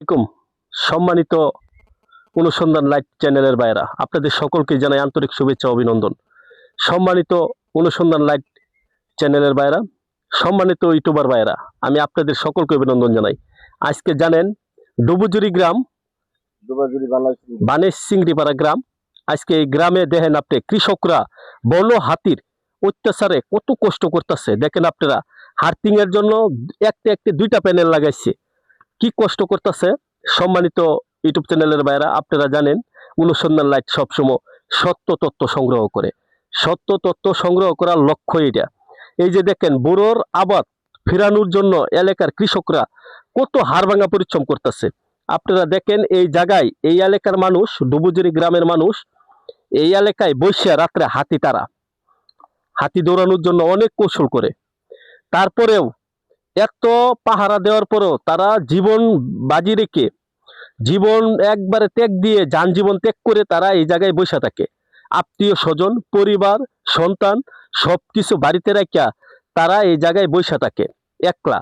আলাইকুম সম্মানিত অনুসন্ধান লাইভ চ্যানেলের ভাইরা, আপনাদের সকলকে জানাই আন্তরিক শুভেচ্ছা ও অভিনন্দন। সম্মানিত অনুসন্ধান লাইভ চ্যানেলের ভাইরা, সম্মানিত ইউটিউবার ভাইরা, আমি আপনাদের সকলকে অভিনন্দন জানাই। আজকে জানেন ডুবুজুরি গ্রাম, বানেশ চিংড়িপাড়া গ্রাম। আজকে এই গ্রামে দেখেন আপনি কৃষকরা বন্য হাতির অত্যাচারে কত কষ্ট করতেছে। দেখেন আপনারা, হার্টিং এর জন্য একটা দুইটা প্যানেল লাগাইছে, কি কষ্ট করতেছে। সম্মানিত ইউটিউব চ্যানেলের বাইরা, আপনারা জানেন অনুসন্ধান লাইট সবসময় সত্য তথ্য সংগ্রহ করে। সত্য তথ্য সংগ্রহ করার লক্ষ্য এটা। এই যে দেখেন, বোরোর আবাদ ফেরানোর জন্য এলাকার কৃষকরা কত হাড়ভাঙা পরিশ্রম করতেছে। আপনারা দেখেন এই জায়গায়, এই এলাকার মানুষ, ডুবুজুরি গ্রামের মানুষ এই এলাকায় বৈশা রাত্রে হাতি দৌড়ানোর জন্য অনেক কৌশল করে। তারপরেও এত পাহারা দেওয়ার পরেও তারা জীবন বাজি রেখে, জীবন একবারে ত্যাগ দিয়ে, যান জীবন ত্যাগ করে তারা এই জায়গায় বসে থাকে। আত্মীয় স্বজন, পরিবার, সন্তান সবকিছু বাড়িতে রাখিয়া তারা এই জায়গায় বসে থাকে একলা।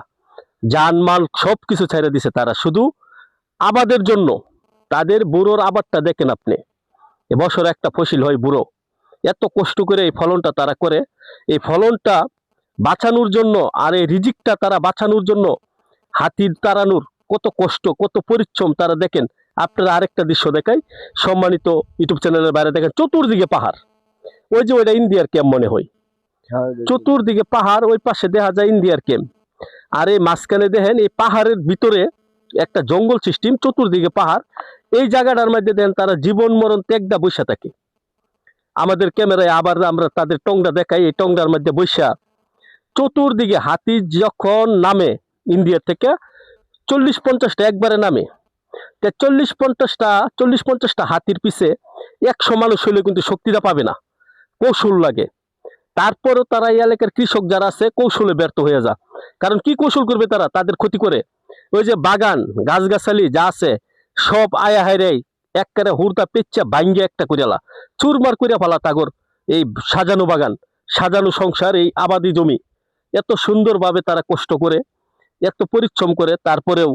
জানমাল সবকিছু ছেড়ে দিছে তারা শুধু আবাদের জন্য। তাদের বুড়োর আবাদটা দেখেন আপনি, এবছর একটা ফসল হয় বুড়ো, এত কষ্ট করে এই ফলনটা তারা করে। এই ফলনটা বাঁচানোর জন্য, আর এই রিজিকটা তারা বাঁচানোর জন্য হাতির তাড়ানোর কত কষ্ট, কত পরিশ্রম তারা দেখেন। আপনারা আরেকটা দৃশ্য দেখাই, সম্মানিত ইউটিউব চ্যানেলের বাইরে দেখেন, চতুর্দিকে পাহাড়। ওই যে ওইটা ইন্ডিয়ার ক্যাম্প মনে হয়, চতুর্দিকে পাহাড়, ওই পাশে দেখা যায় ইন্ডিয়ার ক্যাম্প। আর এই মাঝখানে দেখেন, এই পাহাড়ের ভিতরে একটা জঙ্গল সিস্টেম, চতুর্দিকে পাহাড়। এই জায়গাটার মধ্যে দেখেন তারা জীবন মরণ ত্যাগটা বসে থাকে। আমাদের ক্যামেরায় আবার আমরা তাদের টংটা দেখাই, এই টংটার মধ্যে বৈশা চতুর্দিকে হাতি যখন নামে ইন্ডিয়া থেকে 40-50টা একবারে নামে, 40-50টা হাতির পিছে 100 মানুষ হইলে কিন্তু শক্তিটা পাবে না, কৌশল লাগে। তারপরও তারা এই এলাকার কৃষক যারা আছে কৌশলে ব্যর্থ হয়ে যা। কারণ কি কৌশল করবে তারা? তাদের ক্ষতি করে। ওই যে বাগান গাছগাছালি যা আছে সব আয়া হাইরে একবারে হুড়দা পেচ্চা ভাঙ্গে একটা করিয়ালা, চুরমার করিয়া ফালা তাগর এই সাজানো বাগান, সাজানো সংসার, এই আবাদি জমি। এত সুন্দরভাবে তারা কষ্ট করে, এত পরিশ্রম করে, তারপরেও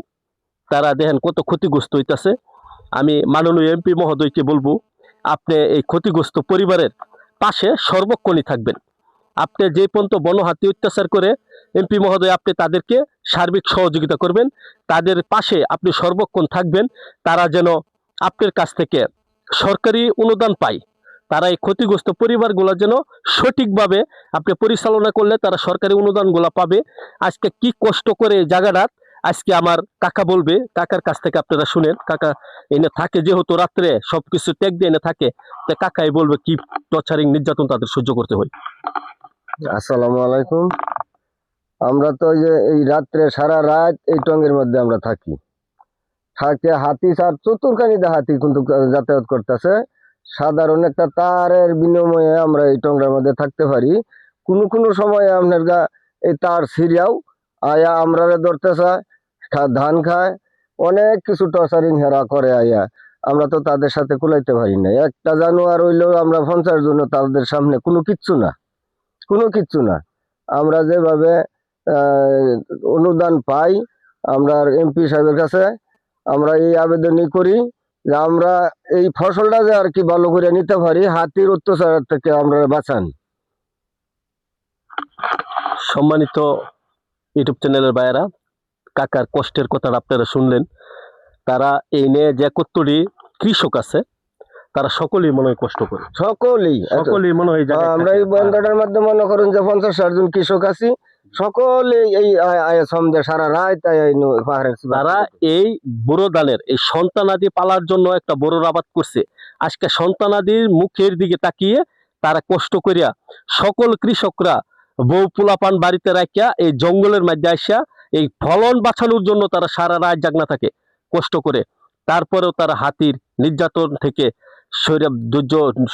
তারা দেখেন কত ক্ষতিগ্রস্ত হইতেছে। আমি মাননীয় এমপি মহোদয়কে বলবো, আপনি এই ক্ষতিগ্রস্ত পরিবারের পাশে সর্বক্ষণই থাকবেন। আপনি যে পর্যন্ত বনহাতি অত্যাচার করে, এমপি মহোদয় আপনি তাদেরকে সার্বিক সহযোগিতা করবেন, তাদের পাশে আপনি সর্বক্ষণ থাকবেন। তারা যেন আপনার কাছ থেকে সরকারি অনুদান পায়, তারা এই ক্ষতিগ্রস্ত পরিবারগুলো যেন সঠিকভাবে আপনি পরিচালনা করলে তারা সরকারি অনুদানগুলো পাবে। আজকে কি কষ্ট করে এই জায়গাটা, আজকে আমার কাকা বলবে, কাকার কাছ থেকে আপনারা শুনেন। কাকা এনে থাকে, যেহেতু রাত্রে সবকিছু ত্যাগ দিয়ে এনে থাকে, তো কাকাই বলবে কি টর্চারিং নির্যাতন তাদের সহ্য করতে হয়। আসসালামু আলাইকুম। আমরা তো এই রাত্রে সারা রাত এই টঙ্গের মধ্যে আমরা থাকি। হাতি আর চতুর্খানিতে হাতি কিন্তু যাতায়াত করতেছে। সাধারণ একটা তারের বিনিময়ে আমরা এই টঙ্গের মধ্যে থাকতে পারি। কোনো সময় আপনার এই তার ছিঁড়িয়াও আয়া আমরা ধরতে চায়, ধান খায়, অনেক কিছু টর্চারিং হেরা করে আয়া। আমরা তো তাদের সাথে কুলাইতে পারি না। একটা জানোয়ার হইলেও আমরা 50 জন্য তাদের সামনে কোনো কিচ্ছু না। আমরা যেভাবে অনুদান পাই, আমরা এমপি সাহেবের কাছে আমরা এই আবেদনই করি যে আমরা এই ফসলটা যে আর কি ভালো করে নিতে পারি, হাতির অত্যাচার থেকে আমরা বাঁচান। সম্মানিত ইউটিউব চ্যানেলের ভাইয়েরা, কাকার কষ্টের কথাটা আপনারা শুনলেন। তারা এই নিয়ে যে কতটি কৃষক আছে, তারা সকলেই মনে হয় কষ্ট করে, সকলেই মনে হয়। আমরা এই বন্ধাটার মধ্যে মনে করুন যে 50-60 জন কৃষক আছি, সকলে এই সারা রাত তারা এই বুড়ো ধানের এই সন্তানাদি পালার জন্য একটা বড় আবাদ করছে। আজকে সন্তানাদির মুখের দিকে তাকিয়ে তারা কষ্ট করিয়া, সকল কৃষকরা বউ পোলাপান বাড়িতে রাখিয়া এই জঙ্গলের মধ্যে আসিয়া এই ফলন বাঁচানোর জন্য তারা সারা রাত জাগনা থাকে কষ্ট করে। তারপরেও তারা হাতির নির্যাতন থেকে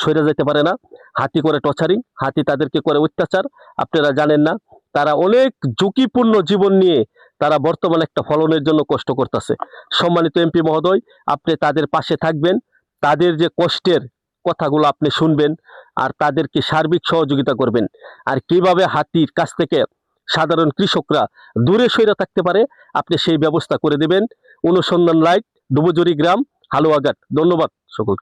সরে যেতে পারে না। হাতি করে টর্চারিং, হাতি তাদেরকে করে অত্যাচার। আপনারা জানেন না, তারা অনেক ঝুঁকিপূর্ণ জীবন নিয়ে তারা বর্তমানে একটা ফলনের জন্য কষ্ট করতেছে। সম্মানিত এমপি মহোদয়, আপনি তাদের পাশে থাকবেন, তাদের যে কষ্টের কথাগুলো আপনি শুনবেন, আর তাদেরকে সার্বিক সহযোগিতা করবেন। আর কিভাবে হাতির কাছ থেকে সাধারণ কৃষকরা দূরে সরে থাকতে পারে, আপনি সেই ব্যবস্থা করে দেবেন। অনুসন্ধান লাইট, ডুবুজুরি গ্রাম, হালুয়াঘাট। ধন্যবাদ সকল।